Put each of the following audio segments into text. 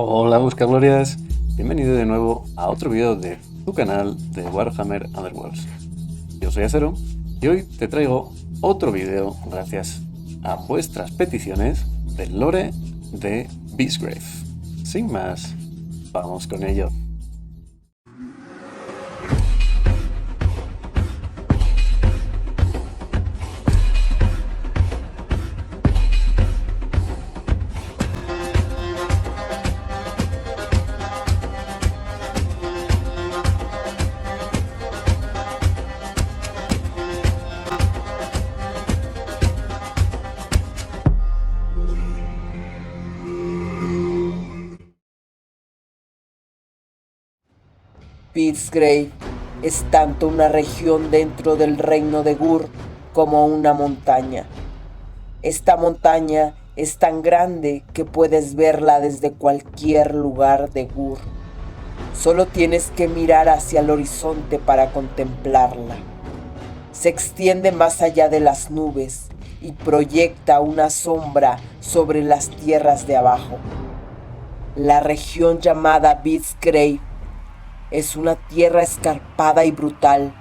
Hola Buscaglorias, bienvenido de nuevo a otro video de tu canal de Warhammer Underworlds. Yo soy Acero y hoy te traigo otro video gracias a vuestras peticiones del lore de Beastgrave. Sin más, vamos con ello. Beastgrave es tanto una región dentro del reino de Ghur como una montaña. Esta montaña es tan grande que puedes verla desde cualquier lugar de Ghur. Solo tienes que mirar hacia el horizonte para contemplarla. Se extiende más allá de las nubes y proyecta una sombra sobre las tierras de abajo. La región llamada Beastgrave es una tierra escarpada y brutal.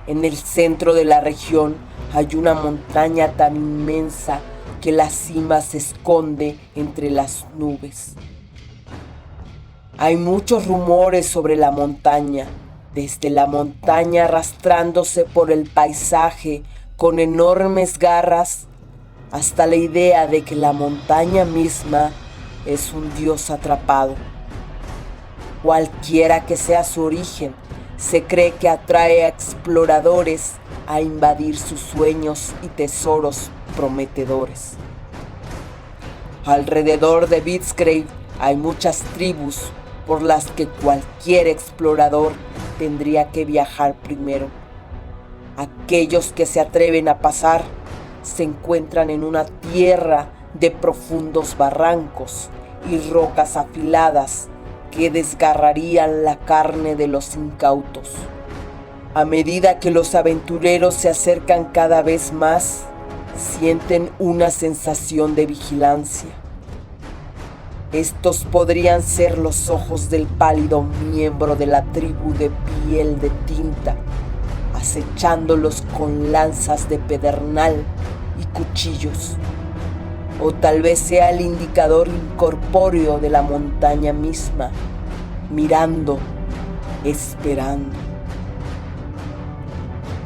En el centro de la región hay una montaña tan inmensa que la cima se esconde entre las nubes. Hay muchos rumores sobre la montaña, desde la montaña arrastrándose por el paisaje con enormes garras, hasta la idea de que la montaña misma es un dios atrapado. Cualquiera que sea su origen, se cree que atrae a exploradores a invadir sus sueños y tesoros prometedores. Alrededor de Beastgrave hay muchas tribus por las que cualquier explorador tendría que viajar primero. Aquellos que se atreven a pasar se encuentran en una tierra de profundos barrancos y rocas afiladas que desgarrarían la carne de los incautos. A medida que los aventureros se acercan cada vez más, sienten una sensación de vigilancia. Estos podrían ser los ojos del pálido miembro de la tribu de piel de tinta, acechándolos con lanzas de pedernal y cuchillos. O tal vez sea el indicador incorpóreo de la montaña misma, mirando, esperando.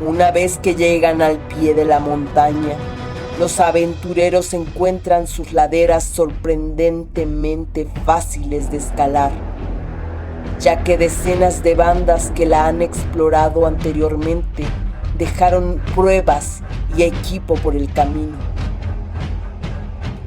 Una vez que llegan al pie de la montaña, los aventureros encuentran sus laderas sorprendentemente fáciles de escalar, ya que decenas de bandas que la han explorado anteriormente dejaron pruebas y equipo por el camino.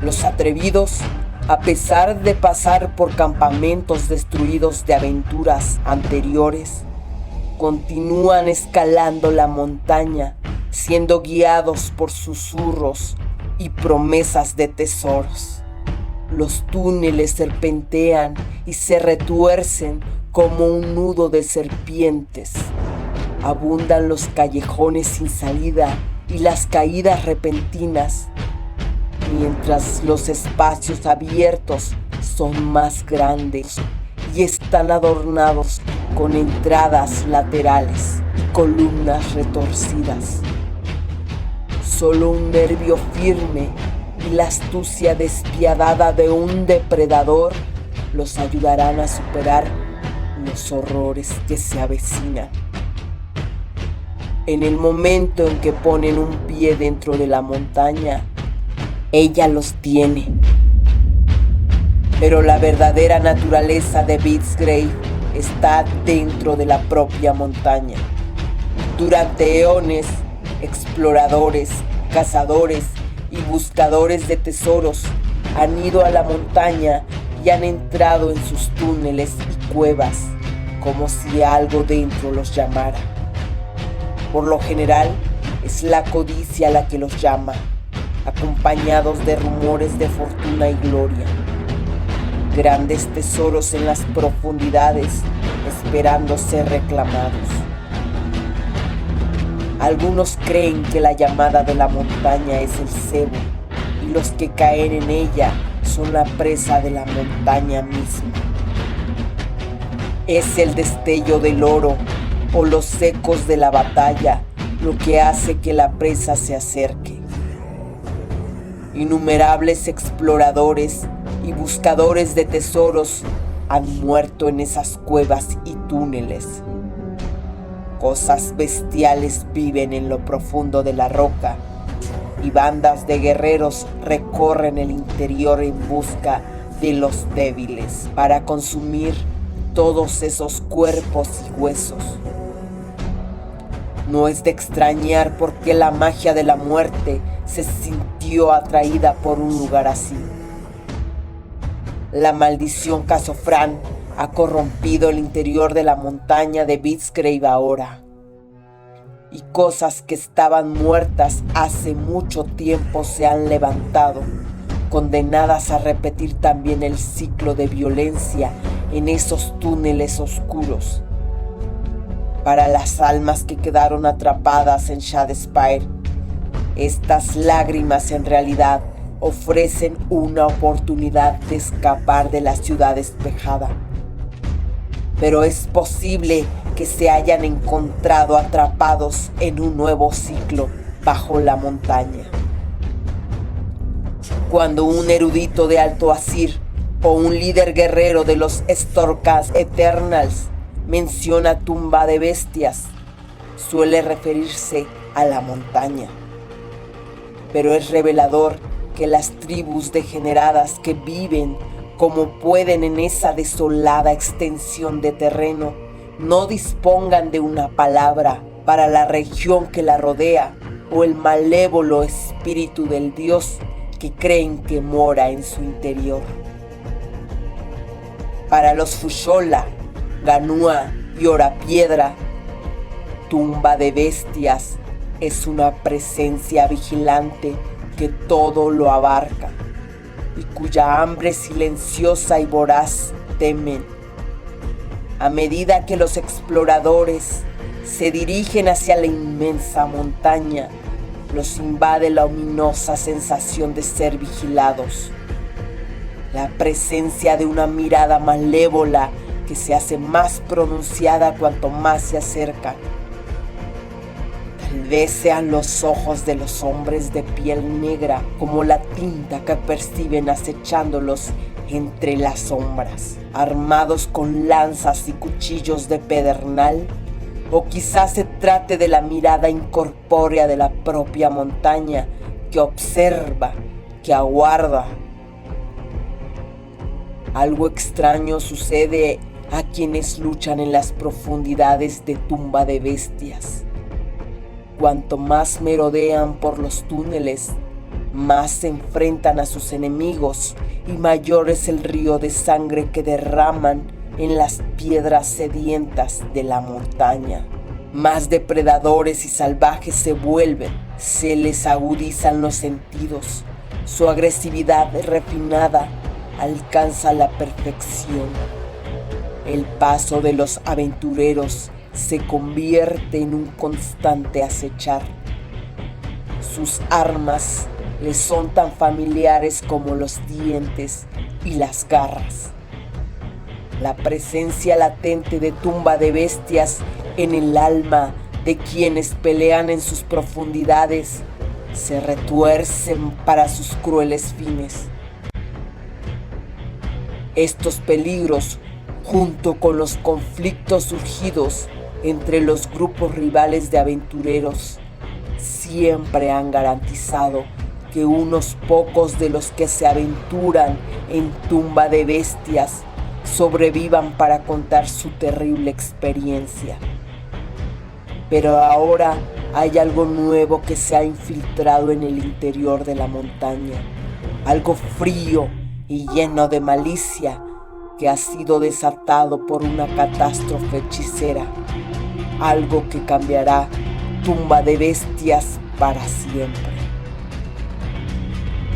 Los atrevidos, a pesar de pasar por campamentos destruidos de aventuras anteriores, continúan escalando la montaña, siendo guiados por susurros y promesas de tesoros. Los túneles serpentean y se retuercen como un nudo de serpientes. Abundan los callejones sin salida y las caídas repentinas, mientras los espacios abiertos son más grandes y están adornados con entradas laterales y columnas retorcidas. Solo un nervio firme y la astucia despiadada de un depredador los ayudarán a superar los horrores que se avecinan. En el momento en que ponen un pie dentro de la montaña, ella los tiene. Pero la verdadera naturaleza de Beastgrave está dentro de la propia montaña. Durante eones, exploradores, cazadores y buscadores de tesoros han ido a la montaña y han entrado en sus túneles y cuevas, como si algo dentro los llamara. Por lo general, es la codicia la que los llama, acompañados de rumores de fortuna y gloria. Grandes tesoros en las profundidades, esperando ser reclamados. Algunos creen que la llamada de la montaña es el cebo, y los que caen en ella son la presa de la montaña misma. Es el destello del oro o los ecos de la batalla lo que hace que la presa se acerque. Innumerables exploradores y buscadores de tesoros han muerto en esas cuevas y túneles. Cosas bestiales viven en lo profundo de la roca y bandas de guerreros recorren el interior en busca de los débiles para consumir todos esos cuerpos y huesos. No es de extrañar por qué la magia de la muerte se sintió atraída por un lugar así. La maldición Casofrán ha corrompido el interior de la montaña de Beastgrave ahora. Y cosas que estaban muertas hace mucho tiempo se han levantado, condenadas a repetir también el ciclo de violencia en esos túneles oscuros. Para las almas que quedaron atrapadas en Shadespire, estas lágrimas en realidad ofrecen una oportunidad de escapar de la ciudad despejada. Pero es posible que se hayan encontrado atrapados en un nuevo ciclo bajo la montaña. Cuando un erudito de Alto Asir o un líder guerrero de los Stormcast Eternals menciona tumba de bestias, suele referirse a la montaña. Pero es revelador que las tribus degeneradas que viven como pueden en esa desolada extensión de terreno no dispongan de una palabra para la región que la rodea o el malévolo espíritu del dios que creen que mora en su interior. Para los Fushola, Ganua y Orapiedra, tumba de bestias es una presencia vigilante que todo lo abarca y cuya hambre silenciosa y voraz temen. A medida que los exploradores se dirigen hacia la inmensa montaña, los invade la ominosa sensación de ser vigilados. La presencia de una mirada malévola que se hace más pronunciada cuanto más se acercan. Tal vez sean los ojos de los hombres de piel negra como la tinta que perciben acechándolos entre las sombras, armados con lanzas y cuchillos de pedernal, o quizás se trate de la mirada incorpórea de la propia montaña que observa, que aguarda. Algo extraño sucede a quienes luchan en las profundidades de tumba de bestias. Cuanto más merodean por los túneles, más se enfrentan a sus enemigos y mayor es el río de sangre que derraman en las piedras sedientas de la montaña. Más depredadores y salvajes se vuelven, se les agudizan los sentidos, su agresividad refinada alcanza la perfección. El paso de los aventureros se convierte en un constante acechar. Sus armas les son tan familiares como los dientes y las garras. La presencia latente de tumba de bestias en el alma de quienes pelean en sus profundidades se retuercen para sus crueles fines. Estos peligros, junto con los conflictos surgidos entre los grupos rivales de aventureros, siempre han garantizado que unos pocos de los que se aventuran en tumba de bestias sobrevivan para contar su terrible experiencia. Pero ahora hay algo nuevo que se ha infiltrado en el interior de la montaña, algo frío y lleno de malicia que ha sido desatado por una catástrofe hechicera, algo que cambiará tumba de bestias para siempre.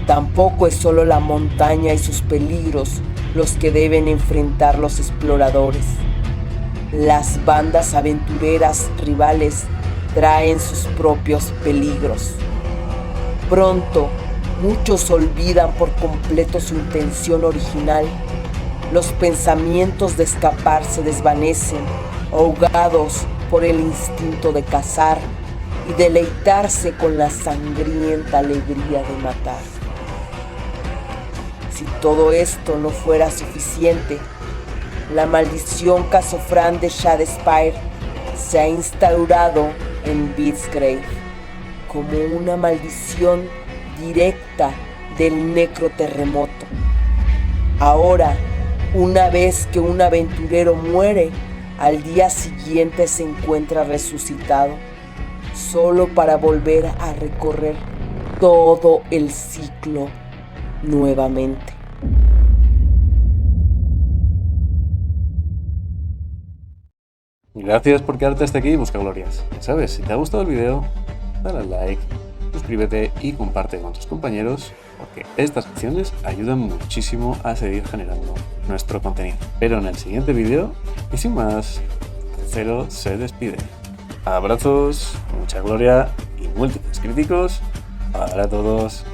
Tampoco es solo la montaña y sus peligros los que deben enfrentar los exploradores. Las bandas aventureras rivales traen sus propios peligros. Pronto, Muchos olvidan por completo su intención original. Los pensamientos de escapar se desvanecen, ahogados por el instinto de cazar y deleitarse con la sangrienta alegría de matar. Si todo esto no fuera suficiente, la maldición Casofran de Shadespire se ha instaurado en Beastgrave como una maldición directa del necroterremoto. Ahora, una vez que un aventurero muere, al día siguiente se encuentra resucitado, solo para volver a recorrer todo el ciclo nuevamente. Gracias por quedarte hasta aquí, Buscaglorias. ¿Sabes? Si te ha gustado el video, dale al like, suscríbete y comparte con tus compañeros, porque estas acciones ayudan muchísimo a seguir generando nuestro contenido. Pero en el siguiente video, y sin más, Cero se despide. Abrazos, mucha gloria y múltiples críticos para todos.